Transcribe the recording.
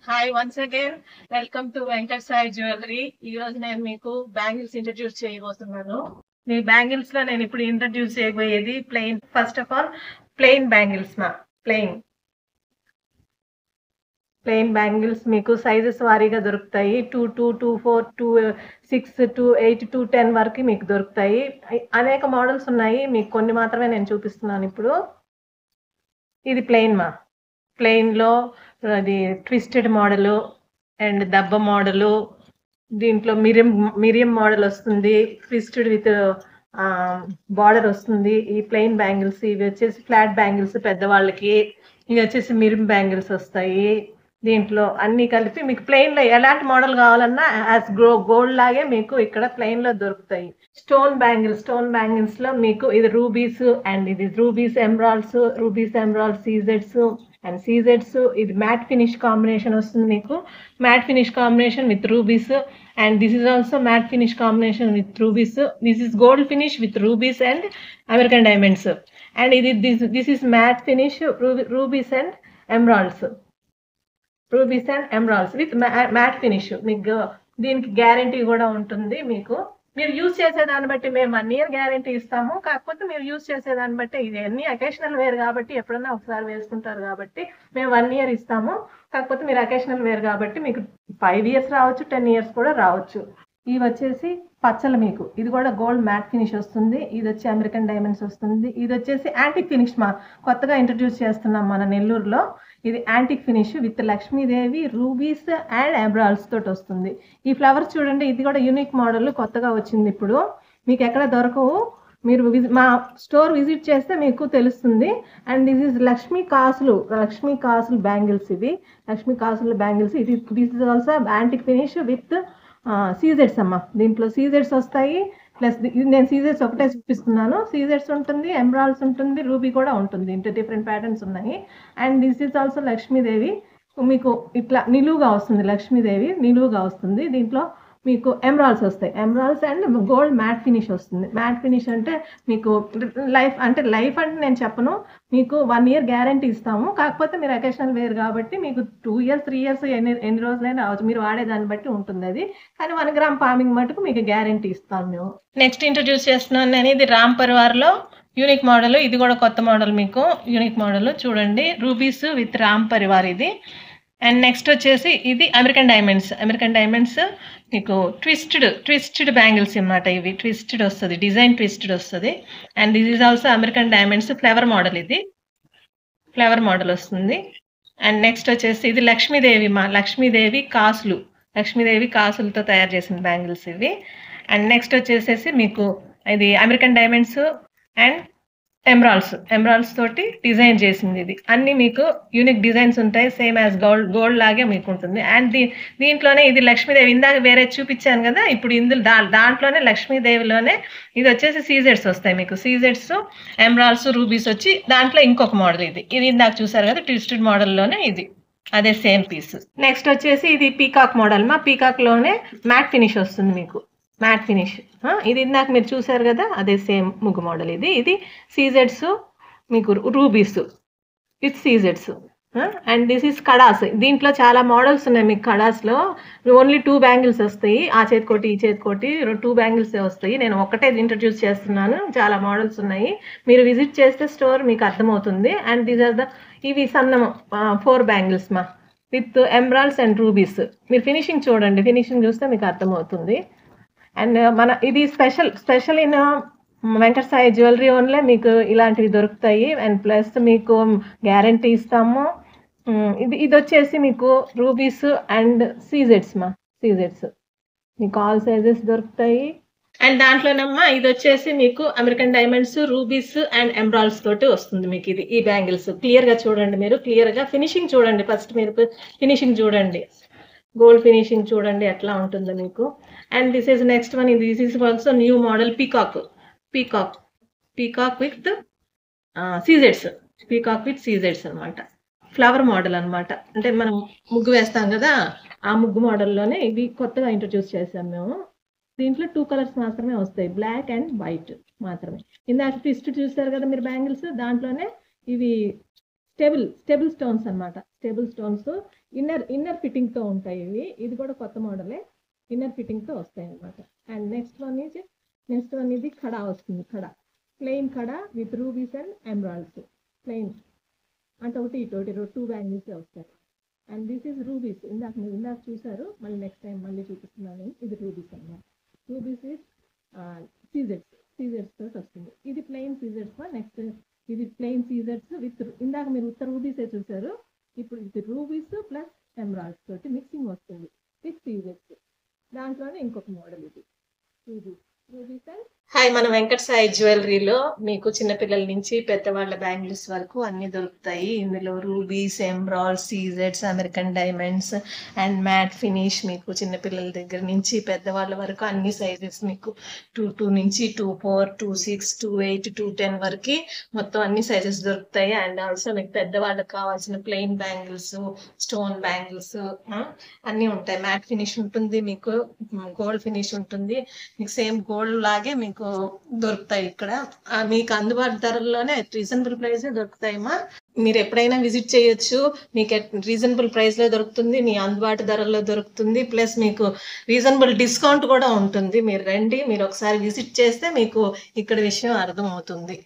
Hi once again welcome to Venkat Sai jewellery. ఈ రోజు నేను మీకు బ్యాంగిల్స్ ఇంట్రడ్యూస్ చేయబోతున్నాను. మీ బ్యాంగిల్స్ లో నేను ఇప్పుడు ఇంట్రడ్యూస్ చేయబోయేది plain. First of all plain bangles plain plain bangles మీకు సైజెస్ వారీగా దొరుకుతాయి. 2, 4, 2, 6, 8, 10 వరకు మీకు దొరుకుతాయి. అనేక మోడల్స్ ఉన్నాయి, మీకు కొన్ని మాత్రమే నేను చూపిస్తున్నాను ఇప్పుడు. ఇది ప్లెయిన్ లో అది ట్విస్టెడ్ మోడలు అండ్ దెబ్బ మోడలు, దీంట్లో మిరియం మోడల్ వస్తుంది, ట్విస్టెడ్ విత్ బార్డర్ వస్తుంది. ఈ ప్లెయిన్ బ్యాంగిల్స్ ఇవి వచ్చేసి ఫ్లాట్ బ్యాంగిల్స్ పెద్దవాళ్ళకి, ఇవి వచ్చేసి మిరియం బ్యాంగిల్స్ వస్తాయి. దీంట్లో అన్ని కలిపి మీకు ప్లెయిన్ లో ఎలాంటి మోడల్ కావాలన్నా యాజ్ గోల్డ్ లాగే మీకు ఇక్కడ ప్లెయిన్ లో దొరుకుతాయి. స్టోన్ బ్యాంగిల్స్ లో మీకు ఇది రూబీస్ అండ్ ఇది రూబీస్ ఎమరాల్డ్స్ సీజెడ్స్ ఇది మ్యాట్ ఫినిష్ కాంబినేషన్ వస్తుంది మీకు. Matte finish combination with rubies and this is also matte finish combination with rubies. This is gold finish with rubies and American diamonds. And ఇది this is matte finish rubies and emeralds with matte finish. మీకు దీనికి guarantee కూడా ఉంటుంది. మీకు మీరు use చేసేదాన్ని బట్టి మేము 1 year గ్యారంటీ ఇస్తాము. కాకపోతే మీరు యూజ్ చేసేదాన్ని బట్టి ఇది అన్ని అకేషనల్ వేర్ కాబట్టి ఎప్పుడన్నా ఒకసారి వేసుకుంటారు కాబట్టి మేము 1 year ఇస్తాము. కాకపోతే మీరు అకేషనల్ వేర్ కాబట్టి మీకు 5 years రావచ్చు, 10 years కూడా రావచ్చు. ఇవి వచ్చేసి పచ్చలు మీకు. ఇది కూడా గోల్డ్ మ్యాట్ ఫినిష్ వస్తుంది. ఇది వచ్చి అమెరికన్ డైమండ్స్ వస్తుంది. ఇది వచ్చేసి యాంటిక్ ఫినిష్ కొత్తగా ఇంట్రడ్యూస్ చేస్తున్నాం మన నెల్లూరులో. ఇది antique finish with Lakshmidevi rubies and emeralds తోటి వస్తుంది. ఈ ఫ్లవర్స్ చూడండి, ఇది కూడా యూనిక్ మోడల్ కొత్తగా వచ్చింది ఇప్పుడు. మీకు ఎక్కడ దొరకవు, మీరు మా స్టోర్ విజిట్ చేస్తే మీకు తెలుస్తుంది. అండ్ దిస్ ఇస్ లక్ష్మీ కాసులు బ్యాంగిల్స్. ఇవి లక్ష్మీ కాసులు bangles. This is also antique finish with సీజెడ్స్ అమ్మ. దీంట్లో సీజెడ్స్ వస్తాయి, ప్లస్ నేను సీజెడ్స్ ఒకటే చూపిస్తున్నాను. సీజెడ్స్ ఉంటుంది, ఎమరాల్డ్స్ ఉంటుంది, రూబీ కూడా ఉంటుంది. ఇంత డిఫరెంట్ ప్యాటర్న్స్ ఉన్నాయి. And this is also Lakshmidevi. మీకు ఇట్లా నిలువుగా వస్తుంది, లక్ష్మీదేవి నిలువుగా వస్తుంది. దీంట్లో మీకు ఎమరాల్డ్స్ వస్తాయి. Emeralds and gold mat finish వస్తుంది. మ్యాట్ ఫినిష్ అంటే మీకు లైఫ్ అంటే నేను చెప్పను, మీకు 1 year గ్యారంటీ ఇస్తాము. కాకపోతే మీరు అకేషనల్ వేర్ కాబట్టి మీకు 2 years 3 years ఎన్ని రోజులైనా రావచ్చు, మీరు వాడేదాన్ని బట్టి ఉంటుంది అది. కానీ 1 gram పామింగ్ మటుకు మీకు గ్యారంటీ ఇస్తాం మేము. నెక్స్ట్ ఇంట్రడ్యూస్ చేస్తున్నాను నేను, ఇది రామ్ పరివార్లో యూనిక్ మోడల్. ఇది కూడా కొత్త మోడల్ మీకు, యూనిక్ మోడల్ చూడండి. రూబీస్ విత్ రామ్ పరివార్ ఇది. అండ్ నెక్స్ట్ వచ్చేసి ఇది అమెరికన్ డైమండ్స్ మీకు ట్విస్టెడ్ బ్యాంగిల్స్ అన్నమాట. ఇవి ట్విస్టెడ్ వస్తుంది, డిజైన్ ట్విస్టెడ్ వస్తుంది. And this is also American diamonds flower model. ఇది ఫ్లవర్ మోడల్ వస్తుంది. అండ్ నెక్స్ట్ వచ్చేసి ఇది లక్ష్మీదేవి కాసులతో తయారు చేసిన బ్యాంగిల్స్ ఇవి. అండ్ నెక్స్ట్ వచ్చేసేసి మీకు ఇది అమెరికన్ డైమండ్స్ అండ్ ఎమరాల్డ్స్ తోటి డిజైన్ చేసింది. ఇది అన్ని మీకు యూనిక్ డిజైన్స్ ఉంటాయి, సేమ్ యాజ్ గోల్డ్ లాగే మీకు ఉంటుంది. అండ్ దీంట్లోనే ఇది లక్ష్మీదేవి, ఇందాక వేరే చూపించాను కదా, ఇప్పుడు ఇందులో దాంట్లోనే లక్ష్మీదేవిలోనే ఇది వచ్చేసి సీజెడ్స్ వస్తాయి మీకు. సీజెడ్స్, ఎమరాల్డ్స్, రూబీస్ వచ్చి దాంట్లో ఇంకొక మోడల్. ఇది ఇందాక చూసారు కదా ట్విస్టెడ్ మోడల్లోనే ఇది అదే సేమ్ పీస్. నెక్స్ట్ వచ్చేసి ఇది పీకాక్ మోడల్. పీకాక్ లోనే మ్యాట్ ఫినిష్ వస్తుంది మీకు, మ్యాట్ ఫినిష్. ఇది ఇందాక మీరు చూసారు కదా అదే సేమ్ ముగ్గు మోడల్. ఇది సీజెడ్స్ మీకు రూబీస్ విత్ సీజెడ్స్. And this is kadas. దీంట్లో చాలా మోడల్స్ ఉన్నాయి మీకు. కడాస్లో ఓన్లీ 2 బ్యాంగిల్స్ వస్తాయి, ఆ చేతికోటి ఈ చేతికోటి 2 బ్యాంగిల్స్ వస్తాయి. నేను ఒకటే ఇంట్రడ్యూస్ చేస్తున్నాను, చాలా మోడల్స్ ఉన్నాయి. మీరు విజిట్ చేస్తే స్టోర్ మీకు అర్థమవుతుంది. అండ్ దీస్ ఆర్ ఇవి సన్నం 4 bangles with emeralds and rubies. మీరు ఫినిషింగ్ చూడండి, ఫినిషింగ్ చూస్తే మీకు అర్థమవుతుంది. అండ్ ఇది special in Venkat Sai jewellery only మీకు ఇలాంటివి దొరుకుతాయి. అండ్ ప్లస్ మీకు గ్యారంటీ ఇస్తాము. ఇది వచ్చేసి మీకు రూబీస్ అండ్ సీజెడ్స్ మీకు ఆల్ సైజెస్ దొరుకుతాయి. అండ్ దాంట్లోనమ్మా ఇది వచ్చేసి మీకు American diamonds, rubies and emeralds తోటి వస్తుంది మీకు. ఇది ఈ బ్యాంగిల్స్ క్లియర్గా చూడండి, మీరు క్లియర్గా ఫినిషింగ్ చూడండి. ఫస్ట్ మీరు ఫినిషింగ్ చూడండి, గోల్డ్ ఫినిషింగ్ చూడండి ఎట్లా ఉంటుందో మీకు. And this is next one. This is also new model peacock with సీజెడ్స్ అనమాట. ఫ్లవర్ మోడల్ అనమాట. అంటే మనం ముగ్గు వేస్తాం కదా, ఆ ముగ్గు మోడల్లోనే ఇవి కొత్తగా ఇంట్రడ్యూస్ చేసాం మేము. దీంట్లో 2 colors మాత్రమే వస్తాయి, బ్లాక్ అండ్ వైట్ మాత్రమే. ఇందాక ట్విస్ట్ చూసారు కదా మీరు బ్యాంగిల్స్, దాంట్లోనే ఇవి స్టేబుల్ స్టోన్స్ అనమాట. స్టేబుల్ స్టోన్స్ ఇన్నర్ ఫిట్టింగ్ తో ఉంటాయి ఇవి. ఇది కూడా కొత్త మోడలే, ఇన్నర్ ఫిట్టింగ్ తో వస్తాయి అన్నమాట. అండ్ నెక్స్ట్ వన్ ఇది కడా వస్తుంది. కడా plain kada with rubies and emeralds. Plain అంటే ఒకటి ఇటు 2 బ్యాంగిల్స్ వస్తాయి. And this is rubies. ఇందాక చూసారు, మళ్ళీ నెక్స్ట్ టైం మళ్ళీ చూపిస్తున్నాను. ఇది రూబీస్ అన్నమాట. రూబీస్ ఈజ్ సీజర్స్ తోటి వస్తుంది. ఇది ప్లెయిన్ సీజర్స్. నెక్స్ట్ ఇది ప్లెయిన్ సీజర్స్ విత్, ఇందాక మీరు ఉత్తర రూబీసే చూసారు, ఇప్పుడు ఇది రూబీస్ ప్లస్ ఎమరాల్డ్స్ తోటి మిక్సింగ్ వస్తుంది విత్ సీజర్స్. దాంట్లోనే ఇంకొక మోడల్ ఇది రూబీస్ అండ్ హాయ్. మన వెంకట సాయి జ్యువెలరీలో మీకు చిన్నపిల్లల నుంచి పెద్దవాళ్ళ బ్యాంగిల్స్ వరకు అన్ని దొరుకుతాయి. ఇందులో రూబీస్, ఎమరాల్డ్స్, సీజెడ్స్, American diamonds and matte finish. మీకు చిన్నపిల్లల దగ్గర నుంచి పెద్దవాళ్ళ వరకు అన్ని సైజెస్ మీకు 2 నుంచి 2.4, 2.6, 2.8, 2.10 వరకు మొత్తం అన్ని సైజెస్ దొరుకుతాయి. అండ్ ఆల్సో మీకు పెద్దవాళ్ళకి కావాల్సిన ప్లెయిన్ బ్యాంగిల్స్, స్టోన్ బ్యాంగిల్స్ అన్ని ఉంటాయి. మ్యాట్ ఫినిష్ ఉంటుంది, మీకు గోల్డ్ ఫినిష్ ఉంటుంది. మీకు సేమ్ గోల్డ్ లాగే మీకు దొరుకుతాయి ఇక్కడ. మీకు అందుబాటు ధరల్లోనే రీజనబుల్ ప్రైస్ దొరుకుతాయమ్మా. మీరు ఎప్పుడైనా విజిట్ చేయొచ్చు. మీకు రీజనబుల్ ప్రైస్ లో దొరుకుతుంది, మీ అందుబాటు ధరల్లో దొరుకుతుంది. ప్లస్ మీకు రీజనబుల్ డిస్కౌంట్ కూడా ఉంటుంది. మీరు రండి, మీరు ఒకసారి విజిట్ చేస్తే మీకు ఇక్కడ విషయం అర్థమవుతుంది.